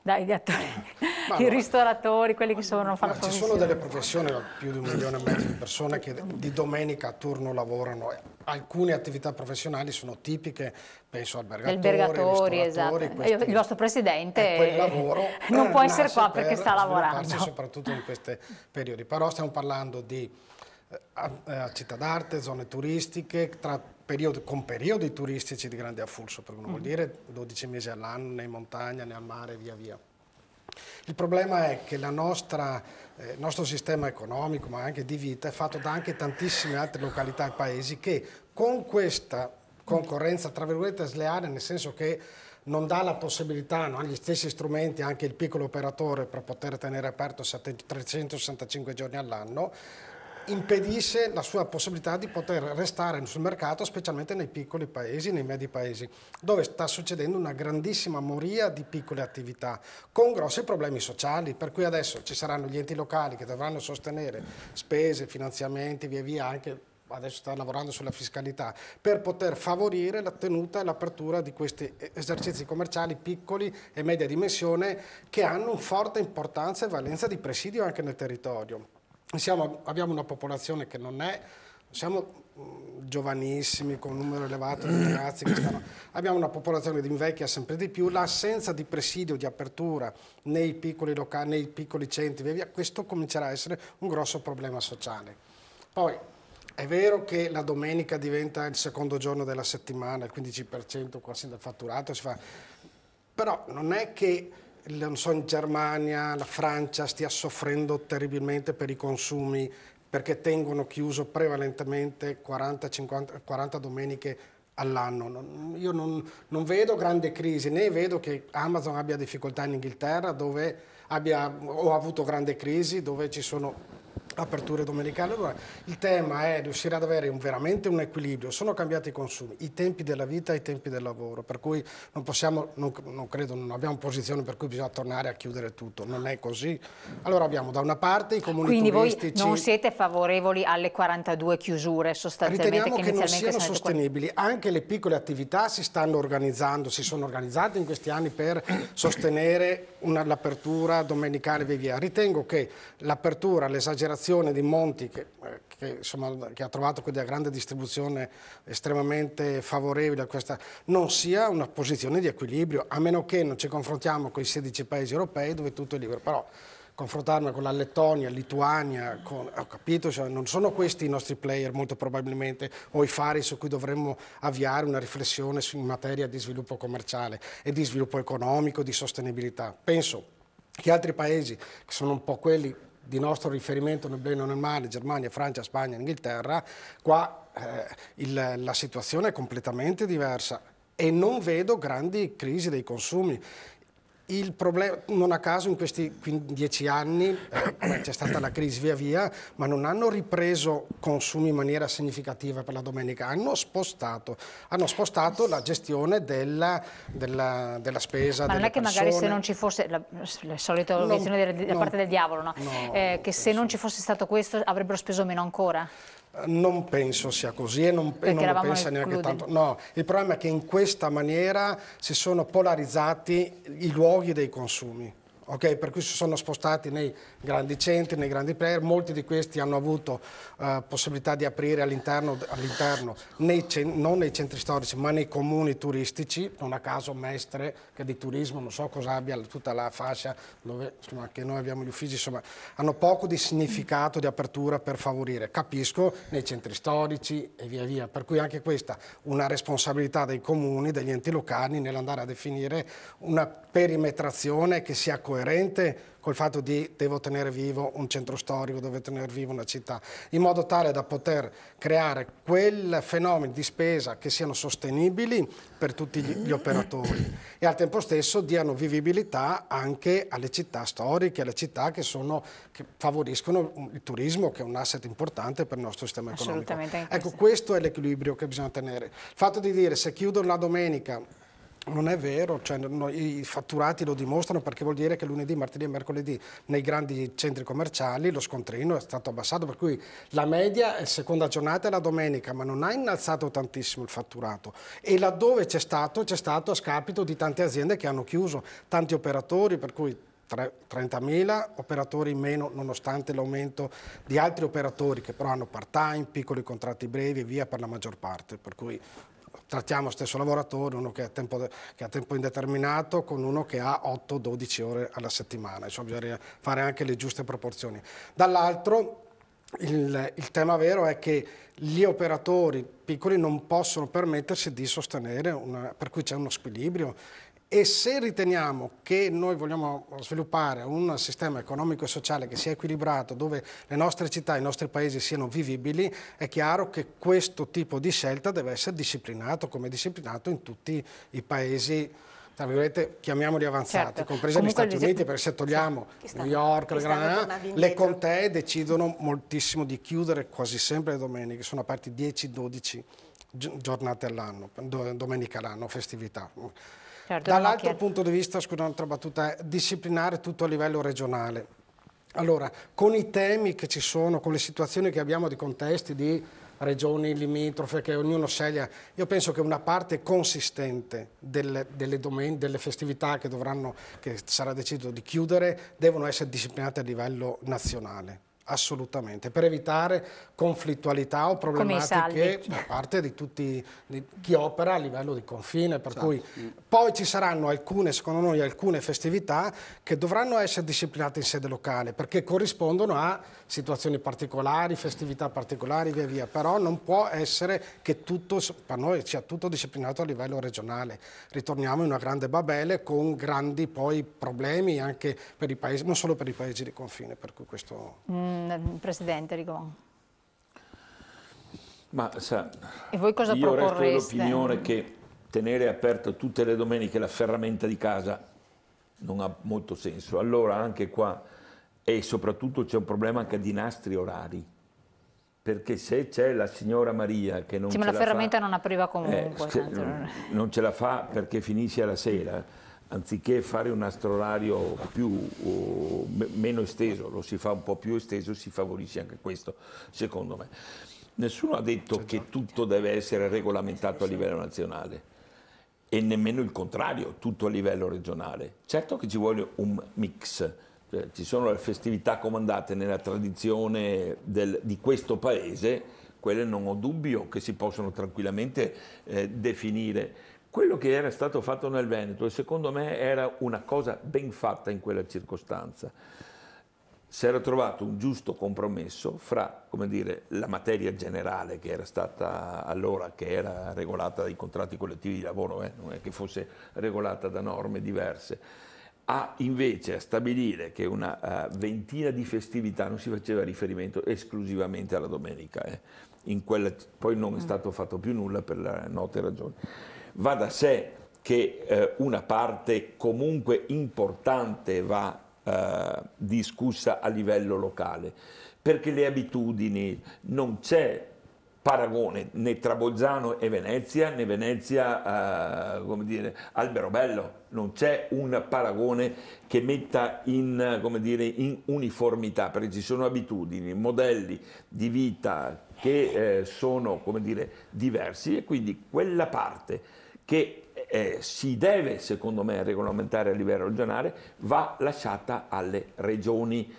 dai attori, i ristoratori, quelli che fanno ci commissione. sono delle professioni, più di 1,5 milioni di persone che di domenica a turno lavorano. Alcune attività professionali sono tipiche, penso albergatori, Esatto. ristoratori. Il vostro presidente quel lavoro non può essere qua per perché sta lavorando. svilupparsi soprattutto in questi periodi. Però stiamo parlando di città d'arte, zone turistiche, con periodi turistici di grande afflusso, perché non vuol dire 12 mesi all'anno né in montagna né al mare, via via. Il problema è che il nostro sistema economico, ma anche di vita, è fatto da anche tantissime altre località e paesi che con questa concorrenza, tra virgolette, sleale, nel senso che non dà la possibilità, non ha gli stessi strumenti anche il piccolo operatore per poter tenere aperto 365 giorni all'anno, impedisce la sua possibilità di poter restare sul mercato, specialmente nei piccoli paesi, nei medi paesi, dove sta succedendo una grandissima moria di piccole attività, con grossi problemi sociali, per cui adesso ci saranno gli enti locali che dovranno sostenere spese, finanziamenti, via via, anche adesso sta lavorando sulla fiscalità, per poter favorire la tenuta e l'apertura di questi esercizi commerciali piccoli e media dimensione che hanno una forte importanza e valenza di presidio anche nel territorio. Abbiamo una popolazione che non è, siamo giovanissimi con un numero elevato di ragazzi che abbiamo una popolazione che invecchia sempre di più, l'assenza di presidio, di apertura nei piccoli locali, nei piccoli centri, via via, questo comincerà a essere un grosso problema sociale. Poi è vero che la domenica diventa il secondo giorno della settimana, il 15% quasi del fatturato si fa, però non è che non so, in Germania, la Francia stia soffrendo terribilmente per i consumi perché tengono chiuso prevalentemente 40 domeniche all'anno. Io non vedo grande crisi, né vedo che Amazon abbia difficoltà in Inghilterra dove ha avuto grande crisi, dove ci sono aperture domenicali. Allora, il tema è riuscire ad avere veramente un equilibrio. Sono cambiati i consumi, i tempi della vita e i tempi del lavoro, per cui non possiamo, non credo, non abbiamo posizione per cui bisogna tornare a chiudere tutto, non è così. Allora abbiamo da una parte i comuni Quindi turistici. Quindi voi non siete favorevoli alle 42 chiusure sostanzialmente? Riteniamo che non siano sostenibili, anche le piccole attività si stanno organizzando, si sono organizzate in questi anni per sostenere l'apertura domenicale e via via. Ritengo che l'apertura, l'esagerazione di Monti che ha trovato quella grande distribuzione estremamente favorevole a questa, non sia una posizione di equilibrio, a meno che non ci confrontiamo con i 16 paesi europei dove tutto è libero. Però confrontarmi con la Lettonia, Lituania, ho capito, cioè, non sono questi i nostri player molto probabilmente, o i fari su cui dovremmo avviare una riflessione in materia di sviluppo commerciale e di sviluppo economico, di sostenibilità. Penso che altri paesi, che sono un po' quelli di nostro riferimento nel bene o nel male, Germania, Francia, Spagna, Inghilterra, qua la situazione è completamente diversa e non vedo grandi crisi dei consumi. Il problema, non a caso in questi 10 anni c'è stata la crisi via via, ma non hanno ripreso consumi in maniera significativa per la domenica, hanno spostato la gestione della spesa. Ma non è che magari se non ci fosse, la solita obiezione da parte del diavolo, no? Che se non ci fosse stato questo avrebbero speso meno ancora? Non penso sia così e non lo pensa neanche tanto. No, il problema è che in questa maniera si sono polarizzati i luoghi dei consumi. Okay? Per cui si sono spostati nei grandi centri, nei grandi player, molti di questi hanno avuto possibilità di aprire all'interno non nei centri storici ma nei comuni turistici, non a caso Mestre che di turismo non so cosa abbia tutta la fascia dove insomma, che noi abbiamo gli uffici, insomma hanno poco di significato di apertura per favorire, capisco, nei centri storici e via via, per cui anche questa una responsabilità dei comuni, degli enti locali nell'andare a definire una perimetrazione che sia coerente col fatto di devo tenere vivo un centro storico, devo tenere vivo una città, in modo tale da poter creare quel fenomeno di spesa che siano sostenibili per tutti gli operatori e al tempo stesso diano vivibilità anche alle città storiche, alle città che favoriscono il turismo, che è un asset importante per il nostro sistema economico. Ecco, questo è l'equilibrio che bisogna tenere. Il fatto di dire se chiudo la domenica Non è vero, cioè, i fatturati lo dimostrano, perché vuol dire che lunedì, martedì e mercoledì nei grandi centri commerciali lo scontrino è stato abbassato, per cui la media è seconda giornata e la domenica, ma non ha innalzato tantissimo il fatturato, e laddove c'è stato a scapito di tante aziende che hanno chiuso, tanti operatori, per cui 30.000 operatori in meno, nonostante l'aumento di altri operatori che però hanno part-time, piccoli contratti brevi e via per la maggior parte, per cui trattiamo stesso lavoratore, uno che ha tempo indeterminato con uno che ha 8-12 ore alla settimana, insomma bisogna fare anche le giuste proporzioni. Dall'altro il tema vero è che gli operatori piccoli non possono permettersi di sostenere, per cui c'è uno squilibrio. E se riteniamo che noi vogliamo sviluppare un sistema economico e sociale che sia equilibrato, dove le nostre città e i nostri paesi siano vivibili, è chiaro che questo tipo di scelta deve essere disciplinato, come è disciplinato in tutti i paesi, tra virgolette, chiamiamoli avanzati, compresi gli Stati Uniti, perché se togliamo New York, le contee decidono moltissimo di chiudere quasi sempre le domeniche, sono aperti 10-12 giornate all'anno, domenica all'anno, festività. Certo, Dall'altro punto di vista, scusa un'altra battuta, è disciplinare tutto a livello regionale. Allora, con i temi che ci sono, con le situazioni che abbiamo di contesti, di regioni limitrofe, che ognuno sceglie, io penso che una parte consistente delle festività che sarà deciso di chiudere, devono essere disciplinate a livello nazionale. Assolutamente, per evitare conflittualità o problematiche da parte di chi opera a livello di confine, per cui poi ci saranno secondo noi alcune festività che dovranno essere disciplinate in sede locale, perché corrispondono a situazioni particolari, festività particolari, via via, però non può essere che per noi sia tutto disciplinato a livello regionale. Ritorniamo in una grande Babele con grandi poi problemi anche per i paesi, non solo per i paesi di confine, per cui questo... Presidente Rigon. Ma sa, e voi cosa io proporreste? resto dell'opinione che tenere aperto tutte le domeniche la ferramenta di casa non ha molto senso. Allora anche qua, e soprattutto c'è un problema anche di nastri orari, perché se c'è la signora Maria che non ce la fa... ma la ferramenta non apriva comunque. Non ce la fa perché finisce alla sera, anziché fare un nastro orario meno esteso, lo si fa un po' più esteso, si favorisce anche questo, secondo me. Nessuno ha detto che tutto deve essere regolamentato a livello nazionale e nemmeno il contrario, tutto a livello regionale. Certo che ci vuole un mix, cioè, ci sono le festività comandate nella tradizione di questo paese, quelle non ho dubbio che si possono tranquillamente definire. Quello che era stato fatto nel Veneto, e secondo me era una cosa ben fatta in quella circostanza, si era trovato un giusto compromesso fra, come dire, la materia generale che era stata allora, che era regolata dai contratti collettivi di lavoro, non è che fosse regolata da norme diverse, invece a stabilire che una ventina di festività non si faceva riferimento esclusivamente alla domenica, poi non è stato fatto più nulla per note ragioni. Va da sé che una parte comunque importante va discussa a livello locale, perché le abitudini, non c'è paragone né tra Bolzano e Venezia, né Venezia come dire, Alberobello, non c'è un paragone che metta come dire, in uniformità, perché ci sono abitudini, modelli di vita che sono, come dire, diversi, e quindi quella parte che si deve, secondo me, regolamentare a livello regionale, va lasciata alle regioni.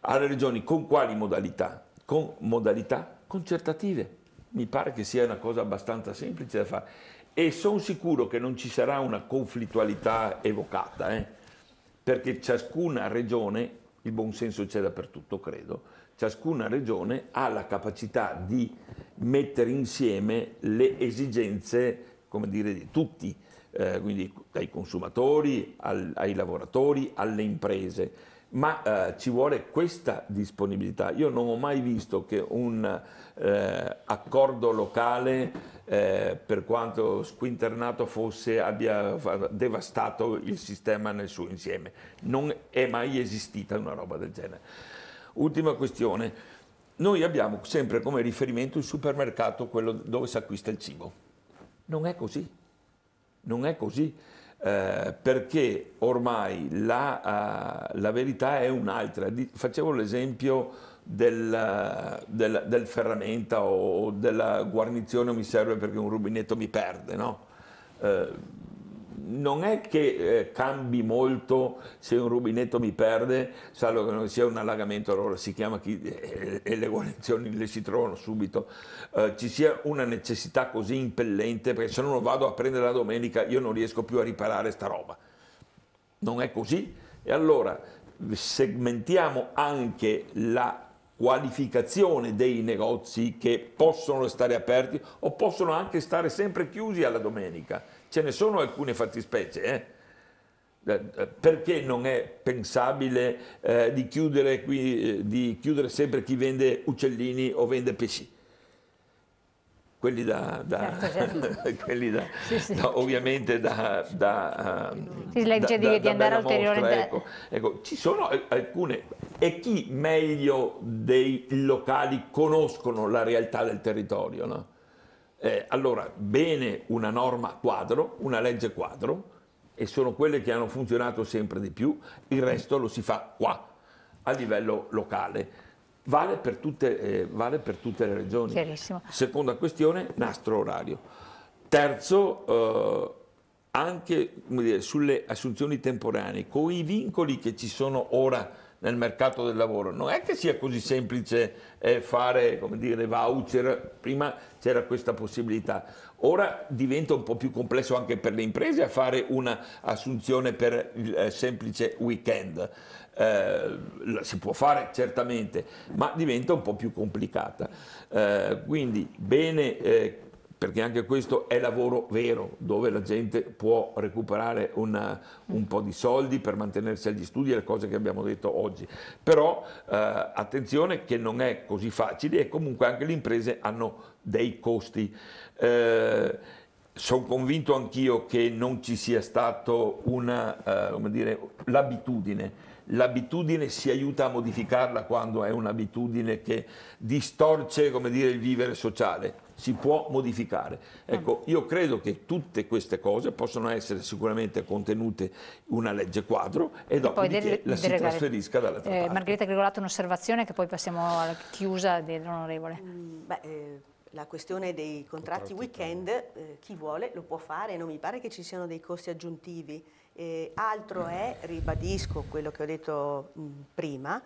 Alle regioni con quali modalità? Con modalità concertative. Mi pare che sia una cosa abbastanza semplice da fare. E sono sicuro che non ci sarà una conflittualità evocata, perché ciascuna regione, il buonsenso c'è dappertutto, credo, ciascuna regione ha la capacità di mettere insieme le esigenze, come dire, di tutti, quindi dai consumatori, ai lavoratori, alle imprese, ma ci vuole questa disponibilità. Io non ho mai visto che un accordo locale, per quanto squinternato fosse, abbia devastato il sistema nel suo insieme. Non è mai esistita una roba del genere. Ultima questione, noi abbiamo sempre come riferimento il supermercato, quello dove si acquista il cibo. Non è così. Non è così, perché ormai la verità è un'altra. Facevo l'esempio del ferramenta o della guarnizione mi serve perché un rubinetto mi perde, no? Non è che cambi molto se un rubinetto mi perde, salvo che non sia un allagamento, allora si chiama e le guarnizioni le si trovano subito, ci sia una necessità così impellente, perché se non lo vado a prendere la domenica io non riesco più a riparare sta roba. Non è così. E allora segmentiamo anche la qualificazione dei negozi che possono stare aperti o possono anche stare sempre chiusi alla domenica. Ce ne sono alcune fattispecie, perché non è pensabile di chiudere sempre chi vende uccellini o vende pesci? Quelli ovviamente si legge di andare ulteriormente. Ecco, ci sono alcune, e chi meglio dei locali conoscono la realtà del territorio, no? Allora, bene una norma quadro, una legge quadro, e sono quelle che hanno funzionato sempre di più, il resto lo si fa qua, a livello locale. Vale per tutte le regioni. Chiarissimo. Seconda questione, nastro orario. Terzo, anche sulle assunzioni temporanee, con i vincoli che ci sono ora nel mercato del lavoro, non è che sia così semplice fare, voucher. Prima c'era questa possibilità, ora diventa un po' più complesso anche per le imprese a fare un'assunzione per il semplice weekend. Si può fare certamente, ma diventa un po' più complicata. Quindi bene, perché anche questo è lavoro vero, dove la gente può recuperare un po' di soldi per mantenersi agli studi, le cose che abbiamo detto oggi. Però attenzione che non è così facile e comunque anche le imprese hanno dei costi. Sono convinto anch'io che non ci sia stato l'abitudine. L'abitudine si aiuta a modificarla quando è un'abitudine che distorce, il vivere sociale. Si può modificare. Ecco, io credo che tutte queste cose possono essere sicuramente contenute in una legge quadro e dopodiché la si trasferisca dall'altra parte. Margherita Grigolato, un'osservazione che poi passiamo alla chiusa dell'onorevole. La questione dei contratti weekend, chi vuole lo può fare, non mi pare che ci siano dei costi aggiuntivi. Altro è, ribadisco quello che ho detto prima,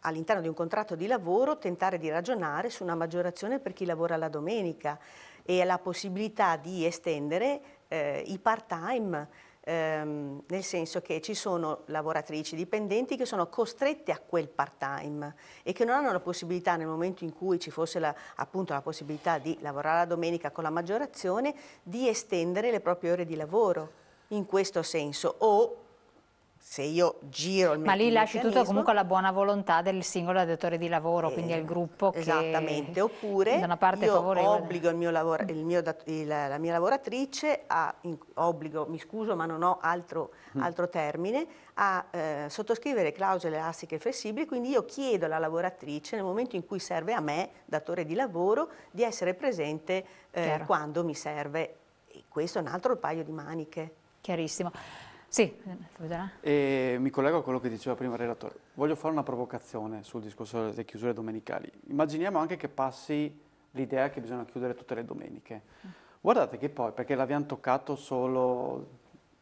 all'interno di un contratto di lavoro tentare di ragionare su una maggiorazione per chi lavora la domenica e la possibilità di estendere i part-time, nel senso che ci sono lavoratrici dipendenti che sono costrette a quel part-time e che non hanno la possibilità, nel momento in cui ci fosse appunto la possibilità di lavorare la domenica con la maggiorazione, di estendere le proprie ore di lavoro in questo senso, o se io giro il Ma lì lasci tutto comunque alla buona volontà del singolo datore di lavoro, quindi al gruppo che... Esattamente, oppure da una parte io favorevole. obbligo la mia lavoratrice mi scuso ma non ho altro termine, a sottoscrivere clausole elastiche e flessibili, quindi io chiedo alla lavoratrice nel momento in cui serve a me, datore di lavoro, di essere presente quando mi serve. E questo è un altro paio di maniche. Chiarissimo. Sì, mi collego a quello che diceva prima il relatore. Voglio fare una provocazione sul discorso delle chiusure domenicali. Immaginiamo anche che passi l'idea che bisogna chiudere tutte le domeniche. Guardate che poi, perché l'abbiamo toccato solo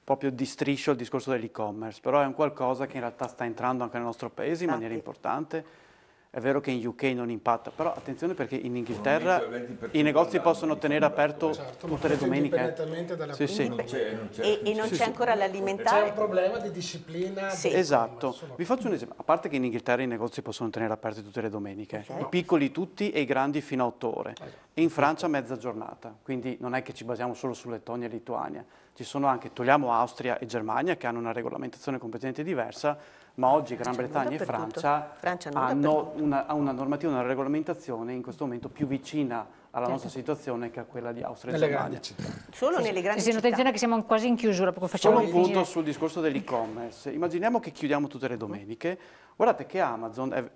proprio di striscio il discorso dell'e-commerce, però è un qualcosa che in realtà sta entrando anche nel nostro paese in maniera importante. È vero che in UK non impatta, però attenzione perché in Inghilterra i negozi possono tenere aperto tutte le domeniche. Indipendentemente dalla E non c'è ancora l'alimentare. C'è un problema di disciplina. Esatto. Vi faccio un esempio. A parte che in Inghilterra i negozi possono tenere aperte tutte le domeniche, i piccoli tutti e i grandi fino a 8 ore. E in Francia mezza giornata, quindi non è che ci basiamo solo su Lettonia e Lituania. Ci sono anche, togliamo Austria e Germania che hanno una regolamentazione completamente diversa, ma oggi Gran Bretagna e Francia hanno una normativa, una regolamentazione in questo momento più vicina alla nostra situazione che a quella di Austria e Germania. Solo nelle grandi città. Attenzione che siamo quasi in chiusura, perché facciamo solo un punto sul discorso dell'e-commerce. Immaginiamo che chiudiamo tutte le domeniche. Guardate che Amazon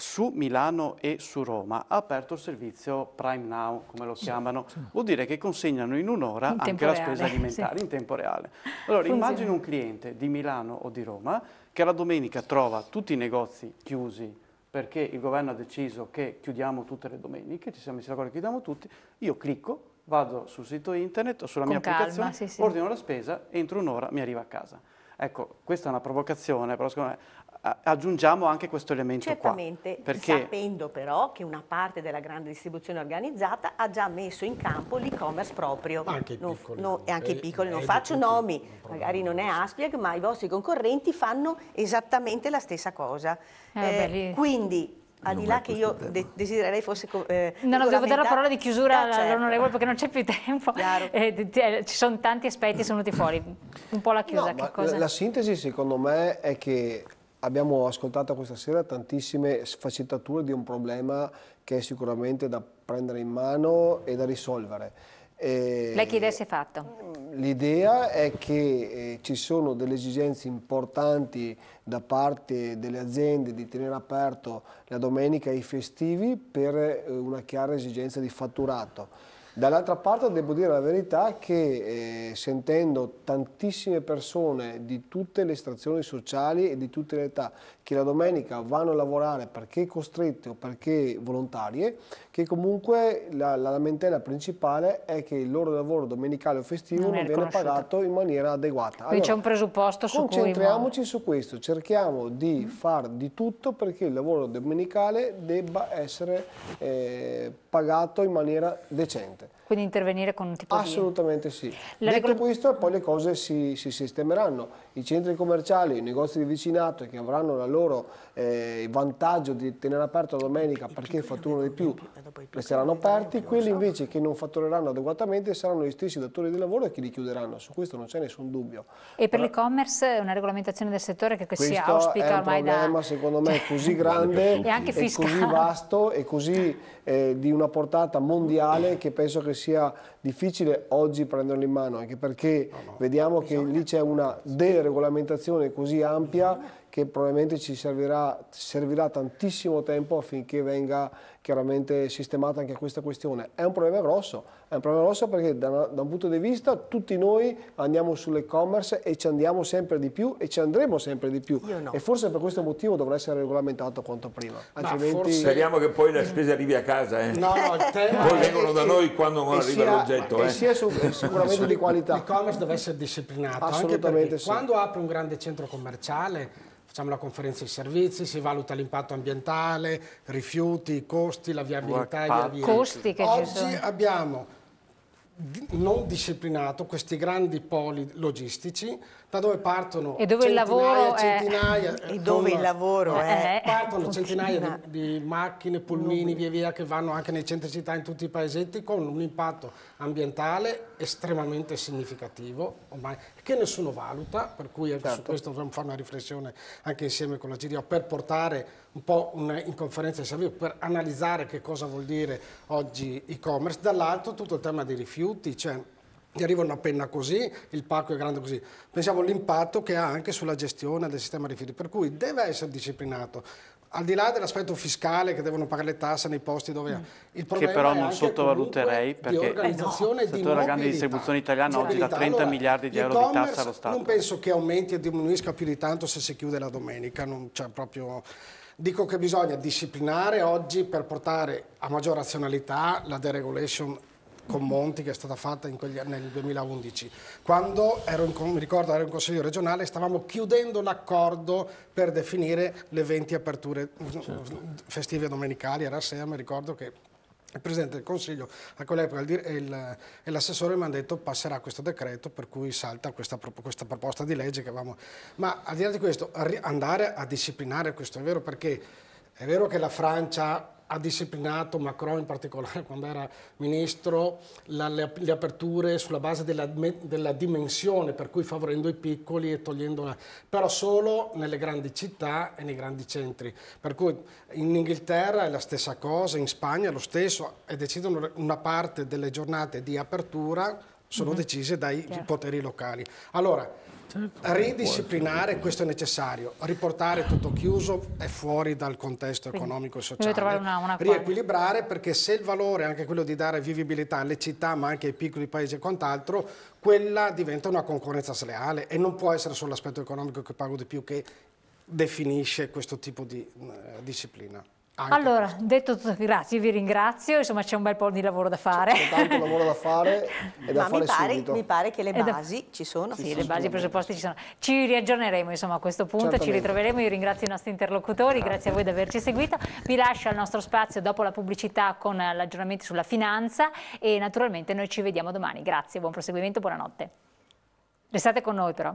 su Milano e su Roma ha aperto il servizio Prime Now, come lo chiamano. Vuol dire che consegnano in un'ora anche la spesa alimentare in tempo reale. Allora, immagino un cliente di Milano o di Roma che la domenica trova tutti i negozi chiusi perché il governo ha deciso che chiudiamo tutte le domeniche, ci siamo messi d'accordo che chiudiamo tutti, io clicco, vado sul sito internet o sulla mia applicazione, ordino la spesa, entro un'ora mi arriva a casa. Ecco, questa è una provocazione, però secondo me aggiungiamo anche questo elemento certamente, qua. Perché... sapendo però che una parte della grande distribuzione organizzata ha già messo in campo l'e-commerce proprio. Anche i piccoli. Anche i piccoli, non faccio nomi, magari non è Aspiag, ma i vostri concorrenti fanno esattamente la stessa cosa. Quindi, al di là che io desidererei fosse no, devo dare la parola di chiusura all'onorevole perché non c'è più tempo. Ci sono tanti aspetti sono venuti fuori. Un po' la chiusa. No, la sintesi secondo me è che abbiamo ascoltato questa sera tantissime sfaccettature di un problema che è sicuramente da prendere in mano e da risolvere. Lei che idea si è fatto? L'idea è che ci sono delle esigenze importanti da parte delle aziende di tenere aperto la domenica e i festivi per una chiara esigenza di fatturato. Dall'altra parte devo dire la verità che sentendo tantissime persone di tutte le estrazioni sociali e di tutte le età che la domenica vanno a lavorare perché costrette o perché volontarie, che comunque la lamentela principale è che il loro lavoro domenicale o festivo non viene pagato in maniera adeguata. Quindi c'è un presupposto su cui... Concentriamoci su questo, cerchiamo di far di tutto perché il lavoro domenicale debba essere pagato in maniera decente. Quindi intervenire con un tipo Assolutamente sì. Detto questo, poi le cose si sistemeranno. I centri commerciali, i negozi di vicinato che avranno la loro vantaggio di tenere aperto la domenica perché fatturano di più, resteranno aperti. Quelli invece che non fattureranno adeguatamente saranno gli stessi datori di lavoro che li chiuderanno. Su questo non c'è nessun dubbio. E per l'e-commerce una regolamentazione del settore che si auspica ormai da... Questo è un problema secondo me così grande e così vasto e così di una portata mondiale che penso che sia difficile oggi prenderlo in mano, anche perché vediamo che lì c'è una deregolamentazione così ampia che probabilmente ci servirà tantissimo tempo affinché venga chiaramente sistemata anche questa questione. È un problema grosso perché da un punto di vista tutti noi andiamo sull'e-commerce e ci andiamo sempre di più e ci andremo sempre di più e forse per questo motivo dovrà essere regolamentato quanto prima. Altrimenti... Speriamo che poi la spesa arrivi a casa. No, il tema poi vengono da noi quando non arriva l'oggetto. E sia sicuramente di qualità. L'e-commerce deve essere disciplinato, assolutamente anche perché sì. Quando apri un grande centro commerciale facciamo la conferenza di servizi, si valuta l'impatto ambientale, rifiuti, i costi, la viabilità e via via. Costi che Oggi ci sono. abbiamo non disciplinato questi grandi poli logistici da dove partono centinaia partono centinaia di macchine, pulmini, via via che vanno anche nei centri città in tutti i paesetti con un impatto ambientale estremamente significativo ormai che nessuno valuta, per cui su questo dovremmo fare una riflessione anche insieme con la GDO per portare un po' in conferenza di servizio per analizzare che cosa vuol dire oggi e-commerce. Dall'altro tutto il tema dei rifiuti, cioè ti arriva una penna così, il pacco è grande così. Pensiamo all'impatto che ha anche sulla gestione del sistema rifiuti, per cui deve essere disciplinato. Al di là dell'aspetto fiscale che devono pagare le tasse nei posti dove il problema che però è non anche sottovaluterei perché di organizzazione il settore della grande distribuzione italiana oggi dà 30 miliardi di euro di tasse allo Stato. Non penso che aumenti e diminuisca più di tanto se si chiude la domenica, non c'è proprio... Dico che bisogna disciplinare oggi per portare a maggior razionalità la deregulation con Monti che è stata fatta nel 2011. Quando mi ricordo ero in Consiglio regionale, stavamo chiudendo l'accordo per definire le 20 aperture festive domenicali, era SEA, mi ricordo che il Presidente del Consiglio a quell'epoca e l'assessore mi hanno detto passerà questo decreto per cui salta questa proposta di legge che avevamo. Ma al di là di questo, andare a disciplinare questo è vero perché è vero che la Francia ha disciplinato, Macron in particolare quando era ministro, le aperture sulla base della dimensione, per cui favorendo i piccoli e togliendo però solo nelle grandi città e nei grandi centri. Per cui in Inghilterra è la stessa cosa, in Spagna è lo stesso, e decidono una parte delle giornate di apertura sono decise dai poteri locali. Allora, ridisciplinare, questo è necessario, riportare tutto chiuso è fuori dal contesto economico e sociale, riequilibrare, perché se il valore è anche quello di dare vivibilità alle città ma anche ai piccoli paesi e quant'altro, quella diventa una concorrenza sleale e non può essere solo l'aspetto economico che pago di più che definisce questo tipo di disciplina. Allora, detto tutto, grazie, vi ringrazio, insomma c'è un bel po' di lavoro da fare. C'è tanto lavoro da fare e da fare subito. Mi pare che le basi ci sono. Sì, le basi, i presupposti ci sono. Ci riaggiorneremo insomma a questo punto, ci ritroveremo, io ringrazio i nostri interlocutori, grazie a voi di averci seguito. Vi lascio al nostro spazio dopo la pubblicità con l'aggiornamento sulla finanza e naturalmente noi ci vediamo domani. Grazie, buon proseguimento, buonanotte. Restate con noi però.